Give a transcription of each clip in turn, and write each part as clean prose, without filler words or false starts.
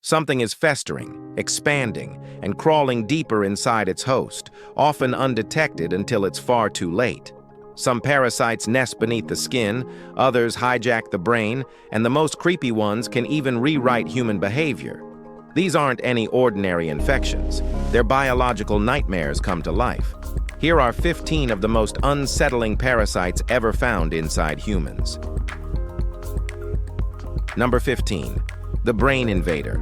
Something is festering, expanding, and crawling deeper inside its host, often undetected until it's far too late. Some parasites nest beneath the skin, others hijack the brain, and the most creepy ones can even rewrite human behavior. These aren't any ordinary infections. They're biological nightmares come to life. Here are 15 of the most unsettling parasites ever found inside humans. Number 15. The brain invader.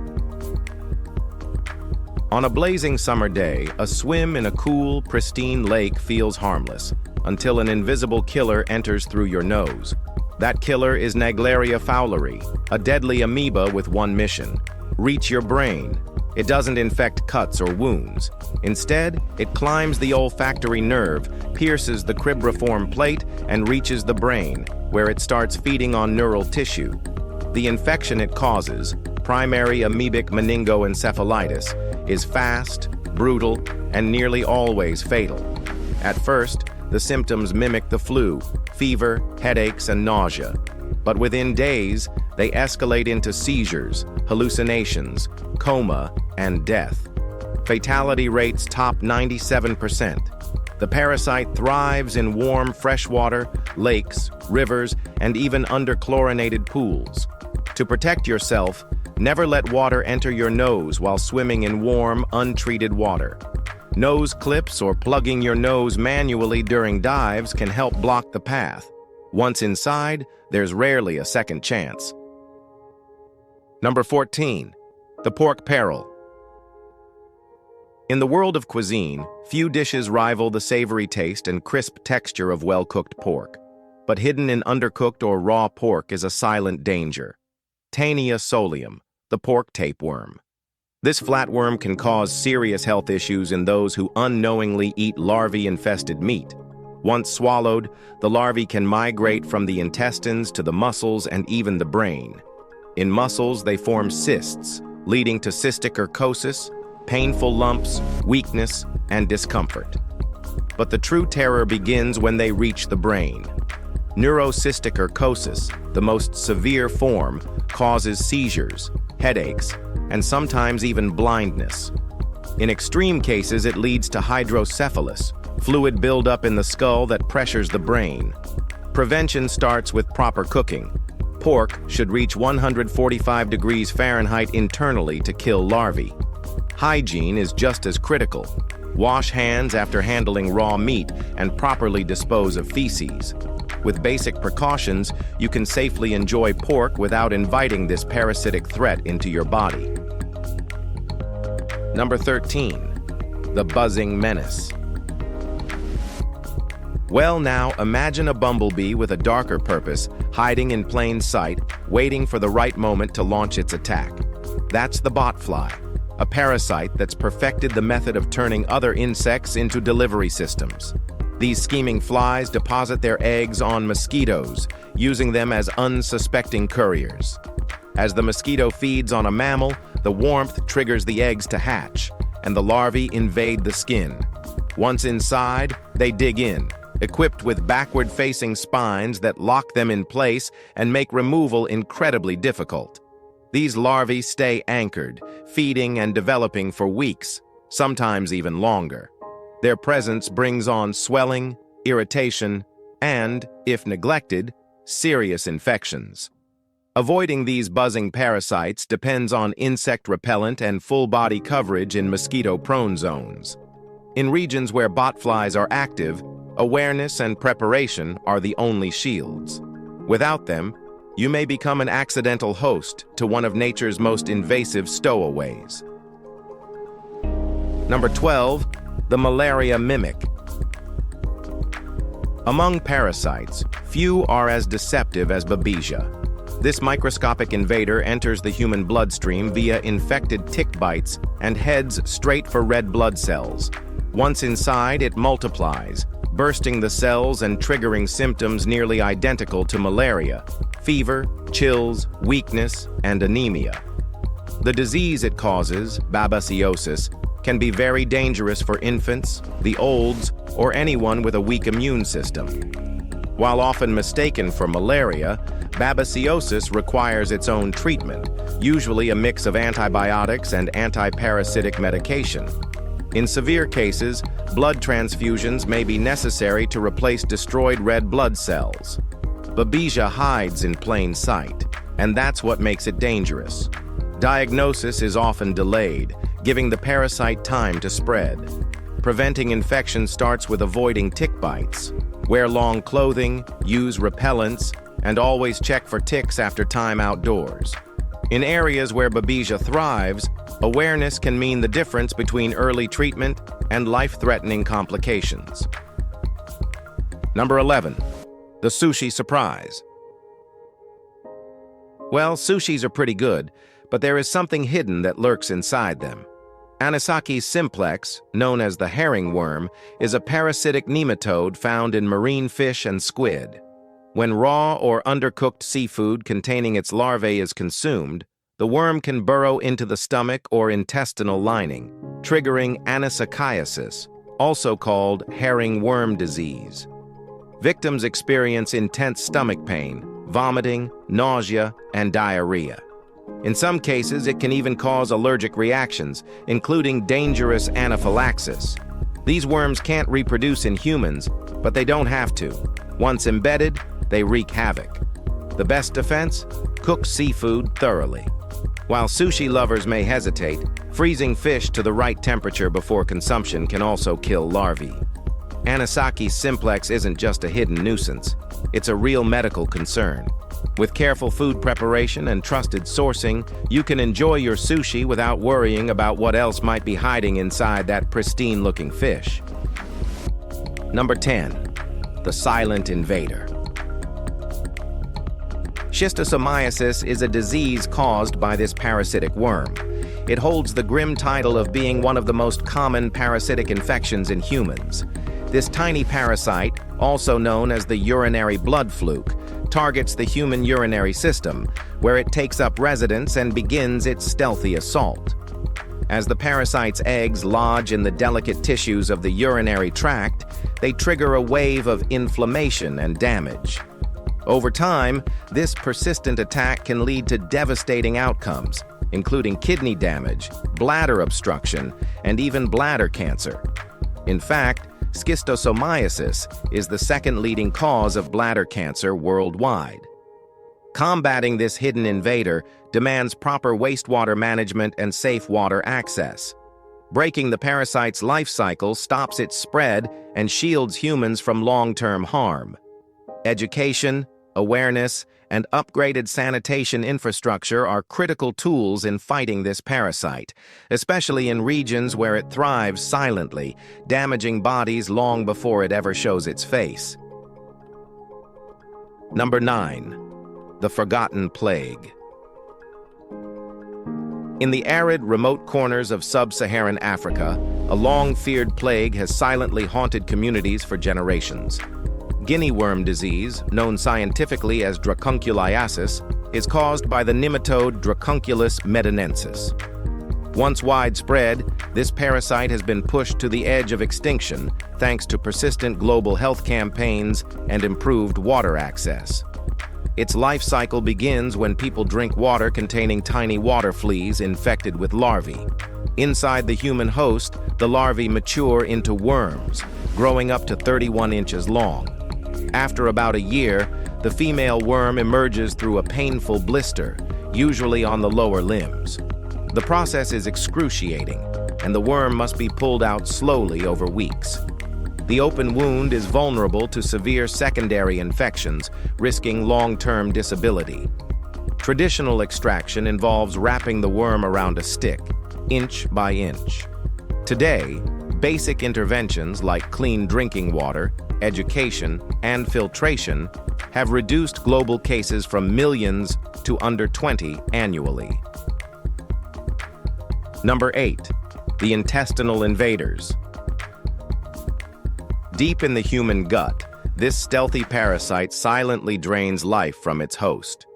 On a blazing summer day, a swim in a cool, pristine lake feels harmless until an invisible killer enters through your nose. That killer is Naegleria fowleri, a deadly amoeba with one mission: reach your brain. It doesn't infect cuts or wounds. Instead, it climbs the olfactory nerve, pierces the cribriform plate, and reaches the brain, where it starts feeding on neural tissue. The infection it causes, primary amoebic meningoencephalitis, is fast, brutal, and nearly always fatal. At first, the symptoms mimic the flu: fever, headaches, and nausea. But within days, they escalate into seizures, hallucinations, coma, and death. Fatality rates top 97%. The parasite thrives in warm freshwater, lakes, rivers, and even under chlorinated pools. To protect yourself, never let water enter your nose while swimming in warm, untreated water. Nose clips or plugging your nose manually during dives can help block the path. Once inside, there's rarely a second chance. Number 14. The pork peril. In the world of cuisine, few dishes rival the savory taste and crisp texture of well-cooked pork. But hidden in undercooked or raw pork is a silent danger: Taenia solium, the pork tapeworm. This flatworm can cause serious health issues in those who unknowingly eat larvae-infested meat. Once swallowed, the larvae can migrate from the intestines to the muscles and even the brain. In muscles, they form cysts, leading to cystic urcosis, painful lumps, weakness, and discomfort. But the true terror begins when they reach the brain. Neurocystic urcosis, the most severe form, causes seizures, headaches, and sometimes even blindness. In extreme cases, it leads to hydrocephalus, fluid buildup in the skull that pressures the brain. Prevention starts with proper cooking. Pork should reach 145 degrees Fahrenheit internally to kill larvae. Hygiene is just as critical. Wash hands after handling raw meat and properly dispose of feces. With basic precautions, you can safely enjoy pork without inviting this parasitic threat into your body. Number 13. The buzzing menace. Well, now imagine a bumblebee with a darker purpose, hiding in plain sight, waiting for the right moment to launch its attack. That's the botfly, a parasite that's perfected the method of turning other insects into delivery systems. These scheming flies deposit their eggs on mosquitoes, using them as unsuspecting couriers. As the mosquito feeds on a mammal, the warmth triggers the eggs to hatch, and the larvae invade the skin. Once inside, they dig in, equipped with backward-facing spines that lock them in place and make removal incredibly difficult. These larvae stay anchored, feeding and developing for weeks, sometimes even longer. Their presence brings on swelling, irritation, and, if neglected, serious infections. Avoiding these buzzing parasites depends on insect repellent and full-body coverage in mosquito-prone zones. In regions where botflies are active, awareness and preparation are the only shields. Without them, you may become an accidental host to one of nature's most invasive stowaways. Number 12. The malaria mimic. Among parasites, few are as deceptive as Babesia. This microscopic invader enters the human bloodstream via infected tick bites and heads straight for red blood cells. Once inside, it multiplies, bursting the cells and triggering symptoms nearly identical to malaria: fever, chills, weakness, and anemia. The disease it causes, babesiosis, can be very dangerous for infants, the olds, or anyone with a weak immune system. While often mistaken for malaria, Babesiosis requires its own treatment, usually a mix of antibiotics and anti-parasitic medication. In severe cases, blood transfusions may be necessary to replace destroyed red blood cells. Babesia hides in plain sight, and that's what makes it dangerous. Diagnosis is often delayed, giving the parasite time to spread. Preventing infection starts with avoiding tick bites. Wear long clothing, use repellents, and always check for ticks after time outdoors. In areas where Babesia thrives, awareness can mean the difference between early treatment and life-threatening complications. Number 11. The sushi surprise. Well, sushis are pretty good, but there is something hidden that lurks inside them. Anisakis simplex, known as the herring worm, is a parasitic nematode found in marine fish and squid. When raw or undercooked seafood containing its larvae is consumed, the worm can burrow into the stomach or intestinal lining, triggering anisakiasis, also called herring worm disease. Victims experience intense stomach pain, vomiting, nausea, and diarrhea. In some cases, it can even cause allergic reactions, including dangerous anaphylaxis. These worms can't reproduce in humans, but they don't have to. Once embedded, they wreak havoc. The best defense? Cook seafood thoroughly. While sushi lovers may hesitate, freezing fish to the right temperature before consumption can also kill larvae. Anisakis simplex isn't just a hidden nuisance, it's a real medical concern. With careful food preparation and trusted sourcing, you can enjoy your sushi without worrying about what else might be hiding inside that pristine-looking fish. Number 10. The silent invader. Schistosomiasis is a disease caused by this parasitic worm. It holds the grim title of being one of the most common parasitic infections in humans. This tiny parasite, also known as the urinary blood fluke, targets the human urinary system, where it takes up residence and begins its stealthy assault. As the parasite's eggs lodge in the delicate tissues of the urinary tract, they trigger a wave of inflammation and damage. Over time, this persistent attack can lead to devastating outcomes, including kidney damage, bladder obstruction, and even bladder cancer. In fact, schistosomiasis is the second leading cause of bladder cancer worldwide. Combating this hidden invader demands proper wastewater management and safe water access. Breaking the parasite's life cycle stops its spread and shields humans from long-term harm. Education, awareness, and upgraded sanitation infrastructure are critical tools in fighting this parasite, especially in regions where it thrives silently, damaging bodies long before it ever shows its face. Number 9. The forgotten plague. In the arid, remote corners of sub-Saharan Africa, a long-feared plague has silently haunted communities for generations. Guinea worm disease, known scientifically as dracunculiasis, is caused by the nematode Dracunculus medinensis. Once widespread, this parasite has been pushed to the edge of extinction thanks to persistent global health campaigns and improved water access. Its life cycle begins when people drink water containing tiny water fleas infected with larvae. Inside the human host, the larvae mature into worms, growing up to 31 inches long. After about a year, the female worm emerges through a painful blister, usually on the lower limbs. The process is excruciating, and the worm must be pulled out slowly over weeks. The open wound is vulnerable to severe secondary infections, risking long-term disability. Traditional extraction involves wrapping the worm around a stick, inch by inch. Today, basic interventions like clean drinking water, education, and filtration have reduced global cases from millions to under 20 annually. Number 8. The intestinal invaders. Deep in the human gut, this stealthy parasite silently drains life from its host.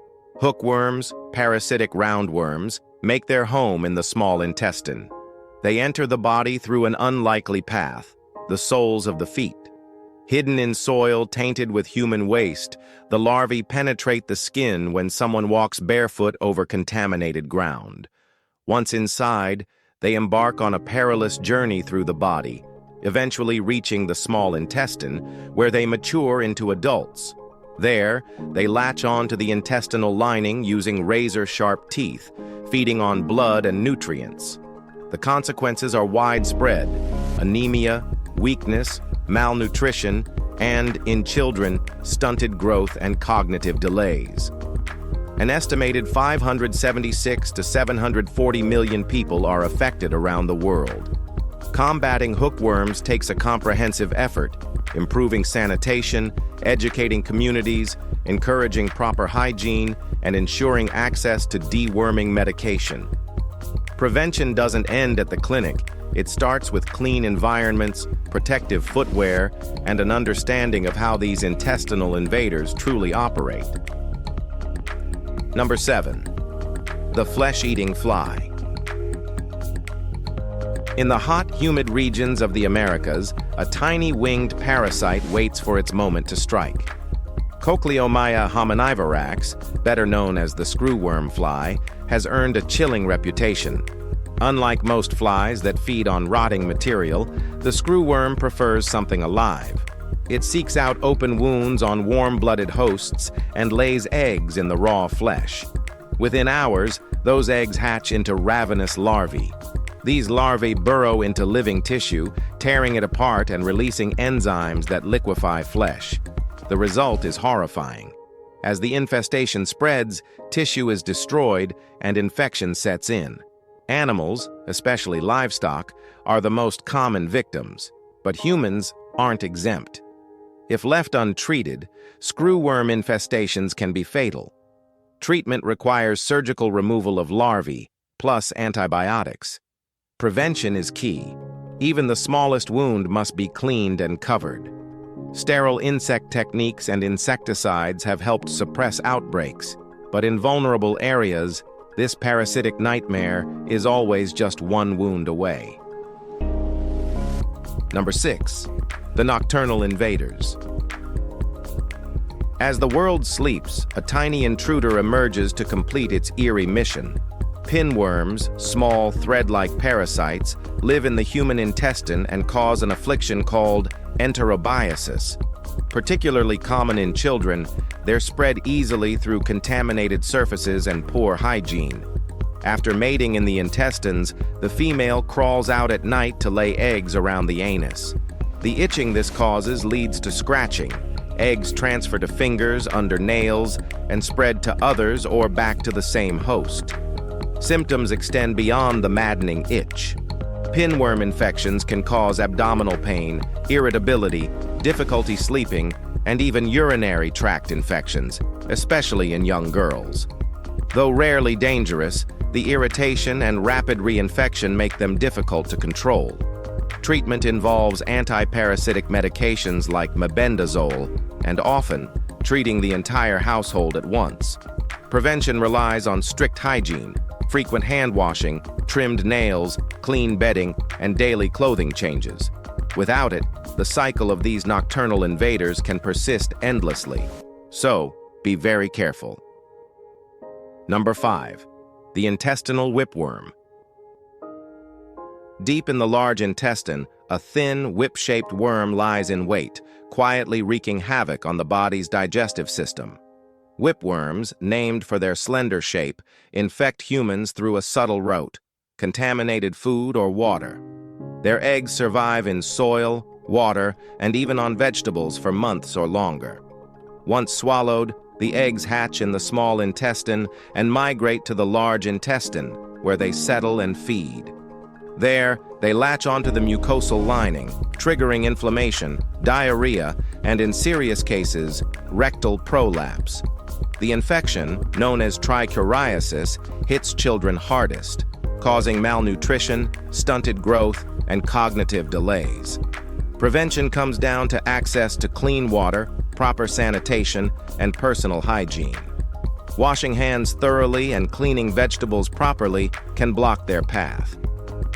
Hookworms, parasitic roundworms, make their home in the small intestine. They enter the body through an unlikely path, the soles of the feet. Hidden in soil tainted with human waste, the larvae penetrate the skin when someone walks barefoot over contaminated ground. Once inside, they embark on a perilous journey through the body, eventually reaching the small intestine, where they mature into adults. There, they latch onto the intestinal lining using razor-sharp teeth, feeding on blood and nutrients. The consequences are widespread: anemia, weakness, malnutrition, and, in children, stunted growth and cognitive delays. An estimated 576 to 740 million people are affected around the world. Combating hookworms takes a comprehensive effort, improving sanitation, educating communities, encouraging proper hygiene, and ensuring access to deworming medication. Prevention doesn't end at the clinic. It starts with clean environments, protective footwear, and an understanding of how these intestinal invaders truly operate. Number 7. The flesh-eating fly. In the hot, humid regions of the Americas, a tiny winged parasite waits for its moment to strike. Cochleomya hominivirax, better known as the screwworm fly, has earned a chilling reputation. Unlike most flies that feed on rotting material, the screwworm prefers something alive. It seeks out open wounds on warm-blooded hosts and lays eggs in the raw flesh. Within hours, those eggs hatch into ravenous larvae. These larvae burrow into living tissue, tearing it apart and releasing enzymes that liquefy flesh. The result is horrifying. As the infestation spreads, tissue is destroyed and infection sets in. Animals, especially livestock, are the most common victims, but humans aren't exempt. If left untreated, screwworm infestations can be fatal. Treatment requires surgical removal of larvae, plus antibiotics. Prevention is key. Even the smallest wound must be cleaned and covered. Sterile insect techniques and insecticides have helped suppress outbreaks, but in vulnerable areas, this parasitic nightmare is always just one wound away. Number 6. The nocturnal invaders. As the world sleeps, a tiny intruder emerges to complete its eerie mission. Pinworms, small thread-like parasites, live in the human intestine and cause an affliction called enterobiasis. Particularly common in children, they're spread easily through contaminated surfaces and poor hygiene. After mating in the intestines, the female crawls out at night to lay eggs around the anus. The itching this causes leads to scratching. Eggs transfer to fingers, under nails, and spread to others or back to the same host. Symptoms extend beyond the maddening itch. Pinworm infections can cause abdominal pain, irritability, difficulty sleeping, and even urinary tract infections, especially in young girls. Though rarely dangerous, the irritation and rapid reinfection make them difficult to control. Treatment involves anti-parasitic medications like mebendazole, and often treating the entire household at once. Prevention relies on strict hygiene, frequent hand washing, trimmed nails, clean bedding, and daily clothing changes. Without it, the cycle of these nocturnal invaders can persist endlessly. So, be very careful. Number 5. The intestinal whipworm. Deep in the large intestine, a thin, whip-shaped worm lies in wait, quietly wreaking havoc on the body's digestive system. Whipworms, named for their slender shape, infect humans through a subtle route, contaminated food or water. Their eggs survive in soil, water, and even on vegetables for months or longer. Once swallowed, the eggs hatch in the small intestine and migrate to the large intestine, where they settle and feed. There, they latch onto the mucosal lining, triggering inflammation, diarrhea, and in serious cases, rectal prolapse. The infection, known as trichuriasis, hits children hardest, causing malnutrition, stunted growth, and cognitive delays. Prevention comes down to access to clean water, proper sanitation, and personal hygiene. Washing hands thoroughly and cleaning vegetables properly can block their path.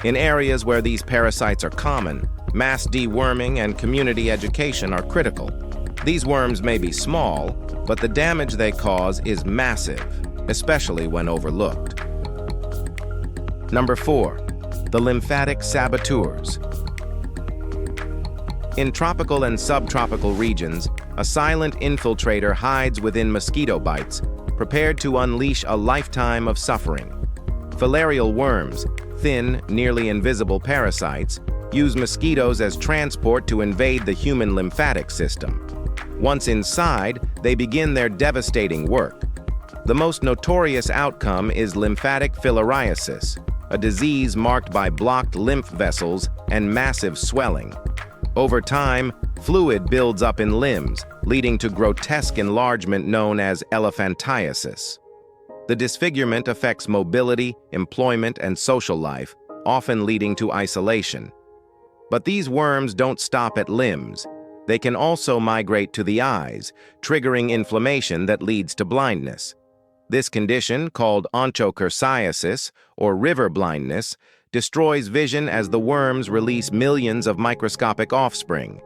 In areas where these parasites are common, Mass deworming and community education are critical. These worms may be small, but the damage they cause is massive, especially when overlooked. Number 4. The lymphatic saboteurs. In tropical and subtropical regions, a silent infiltrator hides within mosquito bites, prepared to unleash a lifetime of suffering. Filarial worms, thin, nearly invisible parasites, use mosquitoes as transport to invade the human lymphatic system. Once inside, they begin their devastating work. The most notorious outcome is lymphatic filariasis, a disease marked by blocked lymph vessels and massive swelling. Over time, fluid builds up in limbs, leading to grotesque enlargement known as elephantiasis. The disfigurement affects mobility, employment, and social life, often leading to isolation. But these worms don't stop at limbs. They can also migrate to the eyes, triggering inflammation that leads to blindness. This condition, called onchocerciasis, or river blindness, destroys vision as the worms release millions of microscopic offspring.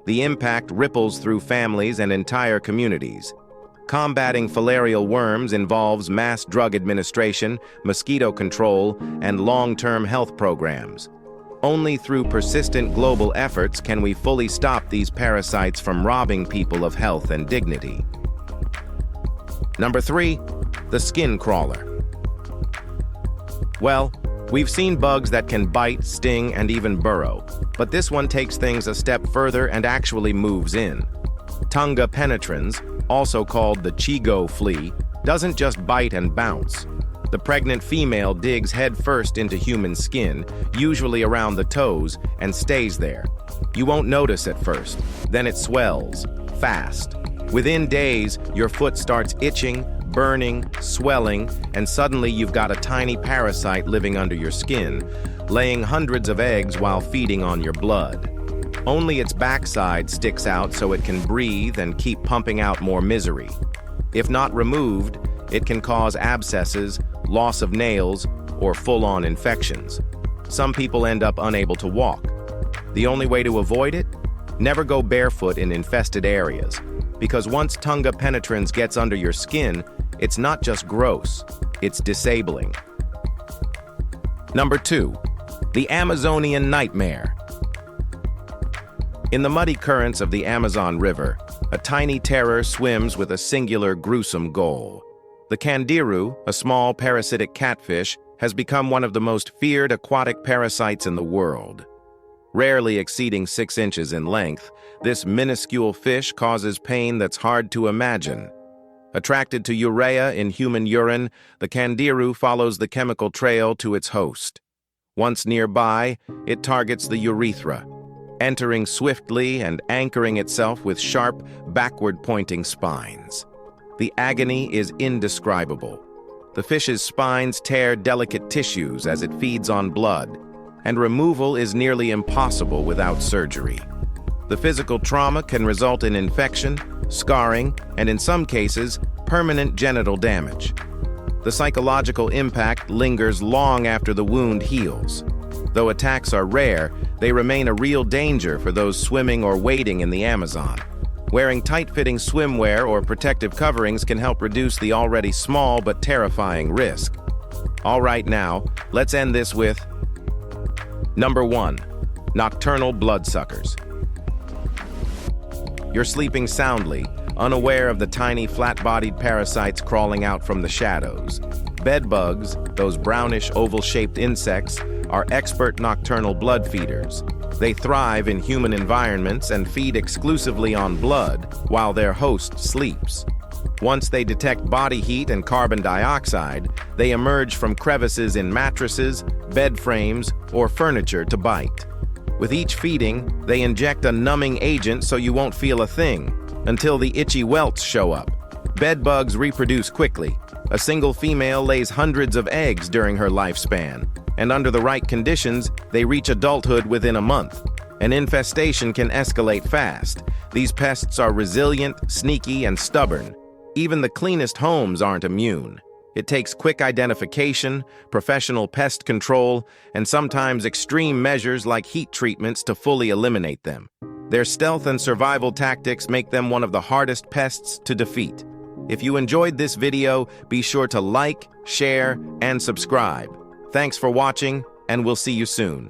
The impact ripples through families and entire communities. Combating filarial worms involves mass drug administration, mosquito control, and long-term health programs. Only through persistent global efforts can we fully stop these parasites from robbing people of health and dignity. Number 3. The skin crawler. Well, we've seen bugs that can bite, sting, and even burrow, but this one takes things a step further and actually moves in. Tunga penetrans, also called the chigo flea, doesn't just bite and bounce. The pregnant female digs headfirst into human skin, usually around the toes, and stays there. You won't notice at first, then it swells, fast. Within days, your foot starts itching, burning, swelling, and suddenly you've got a tiny parasite living under your skin, laying hundreds of eggs while feeding on your blood. Only its backside sticks out so it can breathe and keep pumping out more misery. If not removed, it can cause abscesses, loss of nails, or full-on infections. Some people end up unable to walk. The only way to avoid it? Never go barefoot in infested areas, because once Tunga penetrans gets under your skin, it's not just gross, it's disabling. Number 2. The Amazonian nightmare. In the muddy currents of the Amazon River, a tiny terror swims with a singular gruesome goal. The candiru, a small parasitic catfish, has become one of the most feared aquatic parasites in the world. Rarely exceeding 6 inches in length, this minuscule fish causes pain that's hard to imagine. Attracted to urea in human urine, the candiru follows the chemical trail to its host. Once nearby, it targets the urethra, entering swiftly and anchoring itself with sharp, backward-pointing spines. The agony is indescribable. The fish's spines tear delicate tissues as it feeds on blood, and removal is nearly impossible without surgery. The physical trauma can result in infection, scarring, and in some cases, permanent genital damage. The psychological impact lingers long after the wound heals. Though attacks are rare, they remain a real danger for those swimming or wading in the Amazon. Wearing tight-fitting swimwear or protective coverings can help reduce the already small but terrifying risk. All right, now, let's end this with Number 1. Nocturnal bloodsuckers. You're sleeping soundly, unaware of the tiny flat-bodied parasites crawling out from the shadows. Bedbugs, those brownish oval-shaped insects, are expert nocturnal blood feeders. They thrive in human environments and feed exclusively on blood while their host sleeps. Once they detect body heat and carbon dioxide, they emerge from crevices in mattresses, bed frames, or furniture to bite. With each feeding, they inject a numbing agent so you won't feel a thing, until the itchy welts show up. Bedbugs reproduce quickly. A single female lays hundreds of eggs during her lifespan, and under the right conditions, they reach adulthood within a month. An infestation can escalate fast. These pests are resilient, sneaky, and stubborn. Even the cleanest homes aren't immune. It takes quick identification, professional pest control, and sometimes extreme measures like heat treatments to fully eliminate them. Their stealth and survival tactics make them one of the hardest pests to defeat. If you enjoyed this video, be sure to like, share, and subscribe. Thanks for watching, and we'll see you soon.